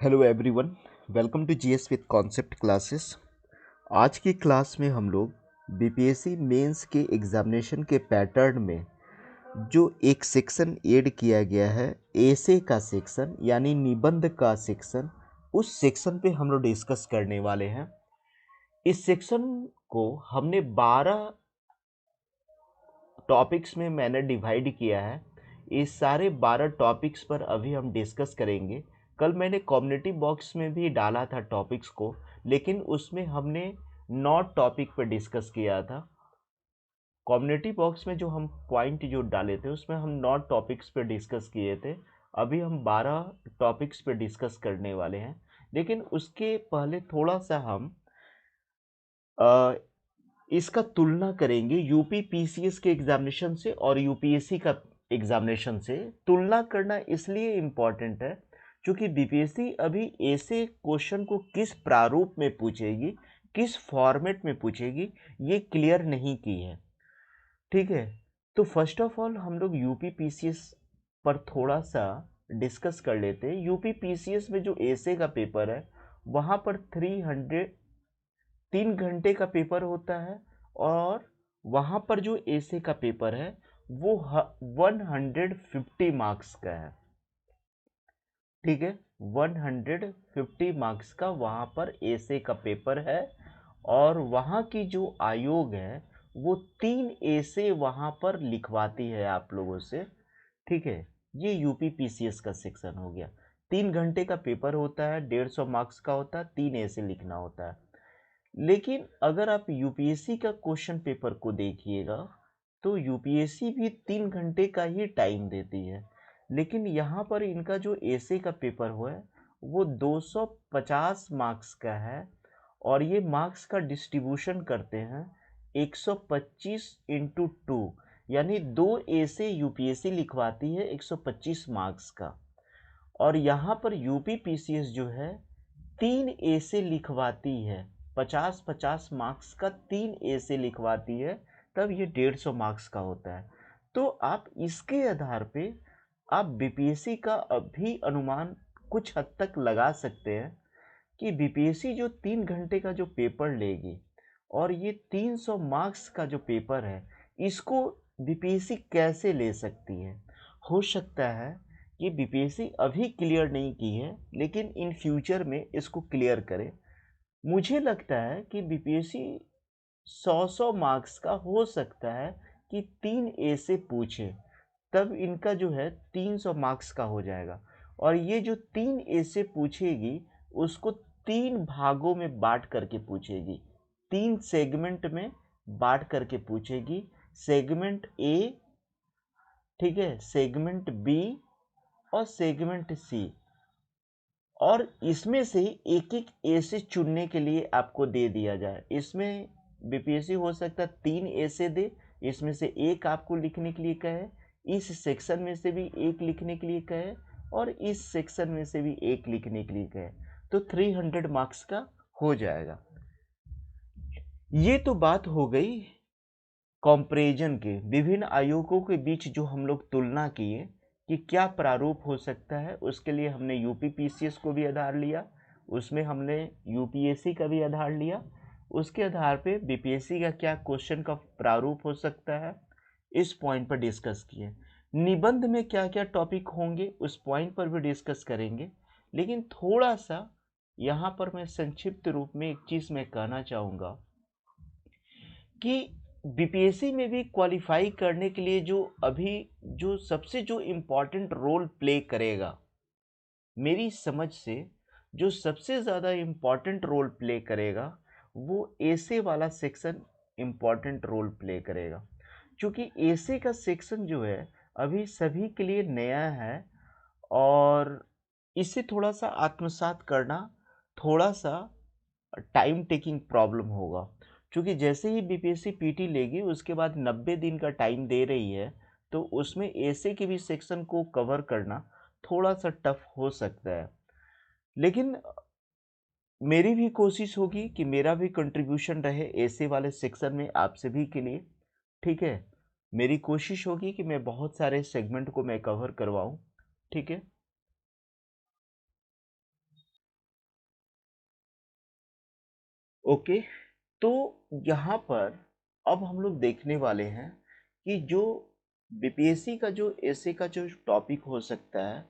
Hello everyone, welcome to GS with concept classes. आज की class में हम लोग बीपीएससी मेंस के एग्जामिनेशन के पैटर्न में जो एक सेक्शन ऐड किया गया है, एसे का सेक्शन यानी निबंध का सेक्शन, उस सेक्शन पे हम लोग डिस्कस करने वाले हैं। इस सेक्शन को हमने 12 टॉपिक्स में मैंने डिवाइड किया है। इस सारे 12 टॉपिक्स पर अभी हम डिस्कस करेंगे। कल मैंने कम्युनिटी बॉक्स में भी डाला था टॉपिक्स को, लेकिन उसमें हमने 9 टॉपिक पर डिस्कस किया था। कम्युनिटी बॉक्स में जो हम पॉइंट जो डाले थे उसमें हम 9 टॉपिक्स पर डिस्कस किए थे। अभी हम 12 टॉपिक्स पर डिस्कस करने वाले हैं, लेकिन उसके पहले थोड़ा सा हम इसका तुलना करेंगे यूपी पीसीएस के एग्जामिनेशन से और यूपीएससी का एग्जामिनेशन से। तुलना करना इसलिए इम्पॉर्टेंट है क्योंकि बीपीएससी अभी ऐसे क्वेश्चन को किस प्रारूप में पूछेगी, किस फॉर्मेट में पूछेगी, ये क्लियर नहीं की है। ठीक है, तो फर्स्ट ऑफ ऑल हम लोग यूपी पीसीएस पर थोड़ा सा डिस्कस कर लेते हैं। यूपी पीसीएस में जो एसे का पेपर है वहाँ पर 3 घंटे का पेपर होता है, और वहाँ पर जो एसे का पेपर है वो 150 मार्क्स का है। ठीक है, 150 मार्क्स का वहाँ पर एसे का पेपर है, और वहाँ की जो आयोग है वो 3 एसे वहाँ पर लिखवाती है आप लोगों से। ठीक है, ये यूपी पीसीएस का सेक्शन हो गया। 3 घंटे का पेपर होता है, 150 मार्क्स का होता है, 3 एसे लिखना होता है। लेकिन अगर आप यूपीएससी का क्वेश्चन पेपर को देखिएगा तो यूपीएससी भी 3 घंटे का ही टाइम देती है, लेकिन यहाँ पर इनका जो एसे का पेपर हुआ है वो 250 मार्क्स का है, और ये मार्क्स का डिस्ट्रीब्यूशन करते हैं 125 इंटू 2, यानी 2 एसे यूपीएससी लिखवाती है 125 मार्क्स का। और यहाँ पर यूपी पीसीएस जो है 3 एसे लिखवाती है, 50-50 मार्क्स का 3 एसे लिखवाती है, तब ये 150 मार्क्स का होता है। तो आप इसके आधार पे आप बीपीएससी का अभी अनुमान कुछ हद तक लगा सकते हैं कि बीपीएससी जो 3 घंटे का जो पेपर लेगी और ये 300 मार्क्स का जो पेपर है, इसको बीपीएससी कैसे ले सकती है। हो सकता है कि बीपीएससी अभी क्लियर नहीं की है, लेकिन इन फ्यूचर में इसको क्लियर करे। मुझे लगता है कि बीपीएससी 100 मार्क्स का हो सकता है कि 3 ए से पूछे, तब इनका जो है 300 मार्क्स का हो जाएगा। और ये जो 3 ए से पूछेगी उसको 3 भागों में बांट करके पूछेगी, 3 सेगमेंट में बांट करके पूछेगी। सेगमेंट ए, ठीक है, सेगमेंट बी और सेगमेंट सी, और इसमें से एक एक ऐसे चुनने के लिए आपको दे दिया जाए। इसमें बीपीएससी हो सकता है 3 ऐसे दे, इसमें से एक आपको लिखने के लिए कहे, इस सेक्शन में से भी एक लिखने के लिए कहे, और इस सेक्शन में से भी एक लिखने के लिए कहे, तो 300 मार्क्स का हो जाएगा। ये तो बात हो गई कंपैरिजन के, विभिन्न आयोगों के बीच जो हम लोग तुलना किए कि क्या प्रारूप हो सकता है। उसके लिए हमने यूपी पीसीएस को भी आधार लिया, उसमें हमने यूपीएससी का भी आधार लिया, उसके आधार पे बीपीएससी का क्या क्वेश्चन का प्रारूप हो सकता है, इस पॉइंट पर डिस्कस किए। निबंध में क्या क्या टॉपिक होंगे उस पॉइंट पर भी डिस्कस करेंगे। लेकिन थोड़ा सा यहाँ पर मैं संक्षिप्त रूप में एक चीज़ मैं कहना चाहूँगा कि बीपीएससी में भी क्वालिफाई करने के लिए जो अभी जो सबसे जो इम्पोर्टेंट रोल प्ले करेगा, मेरी समझ से जो सबसे ज़्यादा इम्पोर्टेंट रोल प्ले करेगा वो एसे वाला सेक्शन इम्पोर्टेंट रोल प्ले करेगा। क्योंकि एसे का सेक्शन जो है अभी सभी के लिए नया है, और इसे थोड़ा सा आत्मसात करना थोड़ा सा टाइम टेकिंग प्रॉब्लम होगा। क्योंकि जैसे ही बीपीएससी पीटी लेगी उसके बाद 90 दिन का टाइम दे रही है, तो उसमें ऐसे के भी सेक्शन को कवर करना थोड़ा सा टफ हो सकता है। लेकिन मेरी भी कोशिश होगी कि मेरा भी कंट्रीब्यूशन रहे ऐसे वाले सेक्शन में आप सभी के लिए। ठीक है, मेरी कोशिश होगी कि मैं बहुत सारे सेगमेंट को मैं कवर करवाऊं। ठीक है, ओके, तो यहाँ पर अब हम लोग देखने वाले हैं कि जो बीपीएससी का जो ऐसे का जो टॉपिक हो सकता है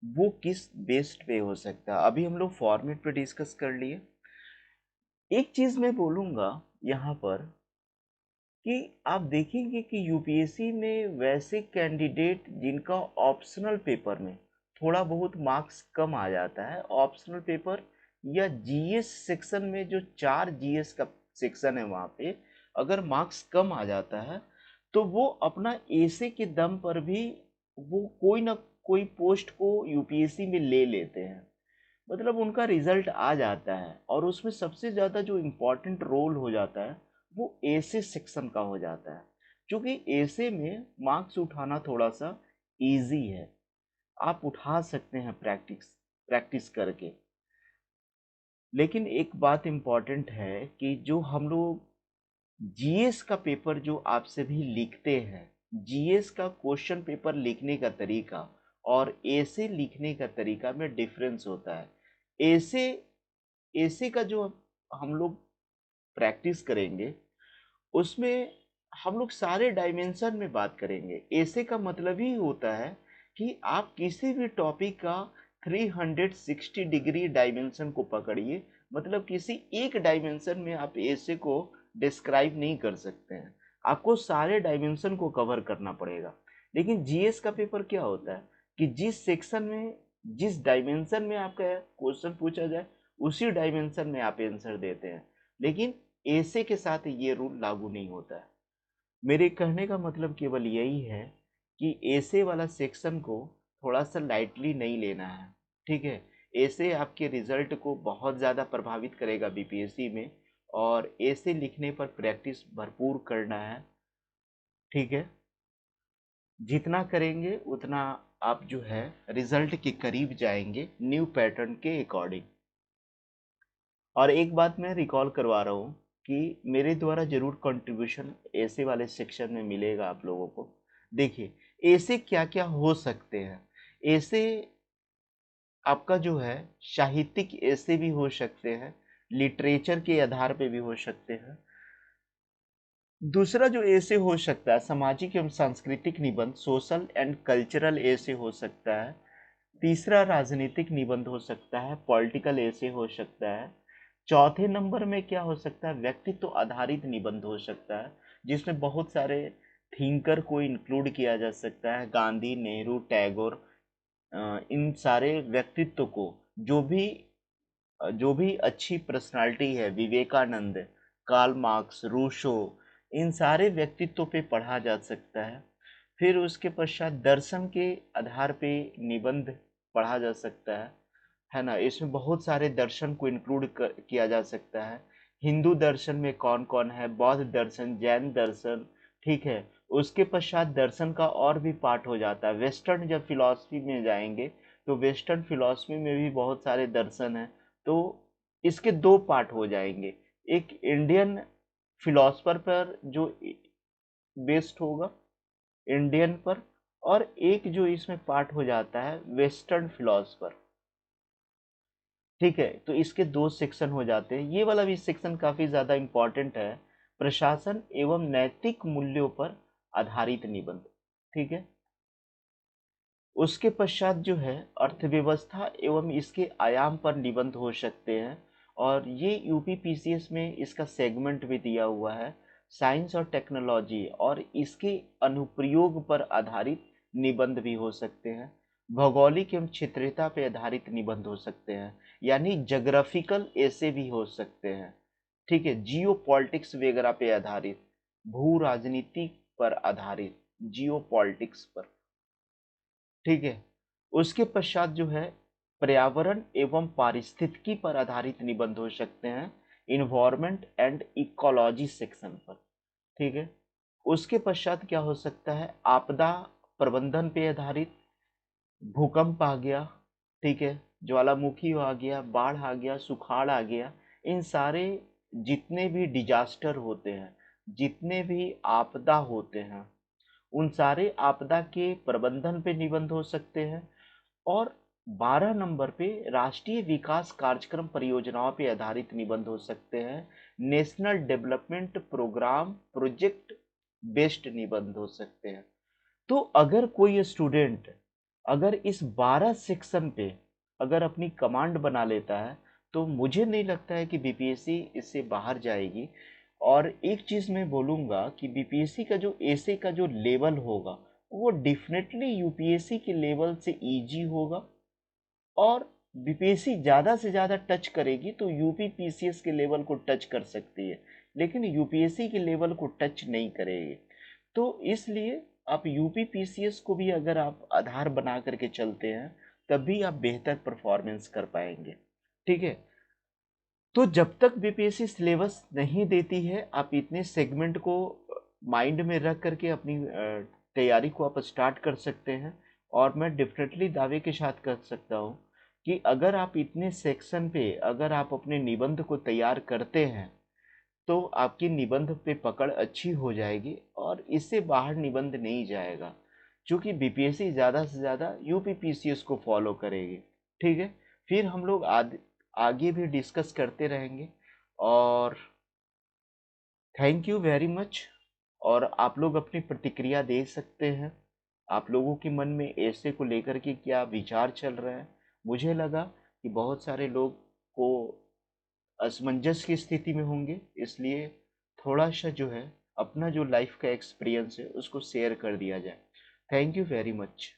वो किस बेस्ड पे हो सकता है। अभी हम लोग फॉर्मेट पे डिस्कस कर लिए। एक चीज मैं बोलूंगा यहाँ पर कि आप देखेंगे कि यूपीएससी में वैसे कैंडिडेट जिनका ऑप्शनल पेपर में थोड़ा बहुत मार्क्स कम आ जाता है, ऑप्शनल पेपर या जीएस सेक्शन में जो 4 जीएस का सेक्शन है वहाँ पे अगर मार्क्स कम आ जाता है तो वो अपना एसे के दम पर भी वो कोई ना कोई पोस्ट को यूपीएससी में ले लेते हैं। मतलब उनका रिजल्ट आ जाता है और उसमें सबसे ज़्यादा जो इम्पोर्टेंट रोल हो जाता है वो एसे सेक्शन का हो जाता है, क्योंकि एसे में मार्क्स उठाना थोड़ा सा इजी है, आप उठा सकते हैं प्रैक्टिस प्रैक्टिस करके। लेकिन एक बात इम्पॉर्टेंट है कि जो हम लोग जीएस का पेपर जो आपसे भी लिखते हैं, जीएस का क्वेश्चन पेपर लिखने का तरीका और ऐसे लिखने का तरीका में डिफरेंस होता है। ऐसे ऐसे का जो हम लोग प्रैक्टिस करेंगे उसमें हम लोग सारे डायमेंशन में बात करेंगे। ऐसे का मतलब ही होता है कि आप किसी भी टॉपिक का 360 डिग्री डायमेंशन को पकड़िए, मतलब किसी एक डायमेंशन में आप ऐसे को डिस्क्राइब नहीं कर सकते हैं, आपको सारे डायमेंशन को कवर करना पड़ेगा। लेकिन जीएस का पेपर क्या होता है कि जिस सेक्शन में जिस डायमेंशन में आपका क्वेश्चन पूछा जाए उसी डायमेंशन में आप आंसर देते हैं। लेकिन ऐसे के साथ ये रूल लागू नहीं होता है। मेरे कहने का मतलब केवल यही है कि ऐसे वाला सेक्शन को थोड़ा सा लाइटली नहीं लेना है, ठीक है। ऐसे आपके रिजल्ट को बहुत ज़्यादा प्रभावित करेगा बीपीएससी में, और ऐसे लिखने पर प्रैक्टिस भरपूर करना है, ठीक है। जितना करेंगे उतना आप जो है रिजल्ट के करीब जाएंगे न्यू पैटर्न के अकॉर्डिंग। और एक बात मैं रिकॉल करवा रहा हूँ कि मेरे द्वारा जरूर कंट्रीब्यूशन ऐसे वाले सेक्शन में मिलेगा आप लोगों को। देखिए ऐसे क्या क्या हो सकते हैं। ऐसे आपका जो है साहित्यिक ऐसे भी हो सकते हैं, लिटरेचर के आधार पे भी हो सकते हैं। दूसरा जो ऐसे हो सकता है सामाजिक एवं सांस्कृतिक निबंध, सोशल एंड कल्चरल ऐसे हो सकता है। तीसरा राजनीतिक निबंध हो सकता है, पॉलिटिकल ऐसे हो सकता है। चौथे नंबर में क्या हो सकता है, व्यक्तित्व तो आधारित निबंध हो सकता है, जिसमें बहुत सारे थिंकर को इंक्लूड किया जा सकता है, गांधी, नेहरू, टैगोर, इन सारे व्यक्तित्व को, जो भी अच्छी पर्सनालिटी है, विवेकानंद, कार्ल मार्क्स, रूसो, इन सारे व्यक्तित्व पे पढ़ा जा सकता है। फिर उसके पश्चात दर्शन के आधार पे निबंध पढ़ा जा सकता है ना। इसमें बहुत सारे दर्शन को इंक्लूड किया जा सकता है। हिंदू दर्शन में कौन कौन है, बौद्ध दर्शन, जैन दर्शन, ठीक है। उसके पश्चात दर्शन का और भी पार्ट हो जाता है। वेस्टर्न जब फिलॉसफी में जाएंगे तो वेस्टर्न फिलॉसफी में भी बहुत सारे दर्शन हैं। तो इसके दो पार्ट हो जाएंगे, एक इंडियन फिलॉसफर पर जो बेस्ड होगा, इंडियन पर, और एक जो इसमें पार्ट हो जाता है वेस्टर्न फिलॉसफर, ठीक है। तो इसके दो सेक्शन हो जाते हैं। ये वाला भी सेक्शन काफी ज्यादा इंपॉर्टेंट है, प्रशासन एवं नैतिक मूल्यों पर आधारित निबंध, ठीक है। उसके पश्चात जो है अर्थव्यवस्था एवं इसके आयाम पर निबंध हो सकते हैं, और ये यूपीपीसीएस में इसका सेगमेंट भी दिया हुआ है, साइंस और टेक्नोलॉजी और इसके अनुप्रयोग पर आधारित निबंध भी हो सकते हैं। भौगोलिक एवं क्षेत्रीयता पर आधारित निबंध हो सकते हैं, यानी जोग्राफिकल ऐसे भी हो सकते हैं, ठीक है। जियो पॉलिटिक्स वगैरह पे आधारित, भू राजनीति पर आधारित, जियो पॉलिटिक्स पर, ठीक है। उसके पश्चात जो है पर्यावरण एवं पारिस्थितिकी पर आधारित निबंध हो सकते हैं, इन्वायरमेंट एंड इकोलॉजी सेक्शन पर, ठीक है। उसके पश्चात क्या हो सकता है, आपदा प्रबंधन पे आधारित, भूकंप आ गया, ठीक है, ज्वालामुखी आ गया, बाढ़ आ गया, सुखाड़ आ गया, इन सारे जितने भी डिजास्टर होते हैं, जितने भी आपदा होते हैं, उन सारे आपदा के प्रबंधन पे निबंध हो सकते हैं। और 12 नंबर पे राष्ट्रीय विकास कार्यक्रम परियोजनाओं पे आधारित निबंध हो सकते हैं। National development program project based निबंध हो सकते हैं। तो अगर कोई स्टूडेंट अगर इस 12 सेक्शन पे अगर अपनी कमांड बना लेता है तो मुझे नहीं लगता है कि बीपीएससी इससे बाहर जाएगी। और एक चीज मैं बोलूंगा कि बीपीएससी का जो एसे का जो लेवल होगा वो डेफिनेटली यूपीएससी के लेवल से इजी होगा। और बीपीएससी ज़्यादा से ज़्यादा टच करेगी तो यूपी पीसीएस के लेवल को टच कर सकती है, लेकिन यूपीएससी के लेवल को टच नहीं करेगी। तो इसलिए आप यूपी पीसीएस को भी अगर आप आधार बना करके चलते हैं तभी आप बेहतर परफॉर्मेंस कर पाएंगे। ठीक है। तो जब तक बीपीएससी सिलेबस नहीं देती है आप इतने सेगमेंट को माइंड में रख करके अपनी तैयारी को आप स्टार्ट कर सकते हैं। और मैं डेफिनेटली दावे के साथ कह सकता हूँ कि अगर आप इतने सेक्शन पे अगर आप अपने निबंध को तैयार करते हैं तो आपकी निबंध पे पकड़ अच्छी हो जाएगी और इससे बाहर निबंध नहीं जाएगा, क्योंकि बीपीएससी ज़्यादा से ज़्यादा यूपी पीसीएस को फॉलो करेगी। ठीक है। फिर हम लोग आगे भी डिस्कस करते रहेंगे। और थैंक यू वेरी मच। और आप लोग अपनी प्रतिक्रिया दे सकते हैं, आप लोगों के मन में ऐसे को लेकर के क्या विचार चल रहा है। मुझे लगा कि बहुत सारे लोग को असमंजस की स्थिति में होंगे, इसलिए थोड़ा सा जो है अपना जो लाइफ का एक्सपीरियंस है उसको शेयर कर दिया जाए। Thank you very much.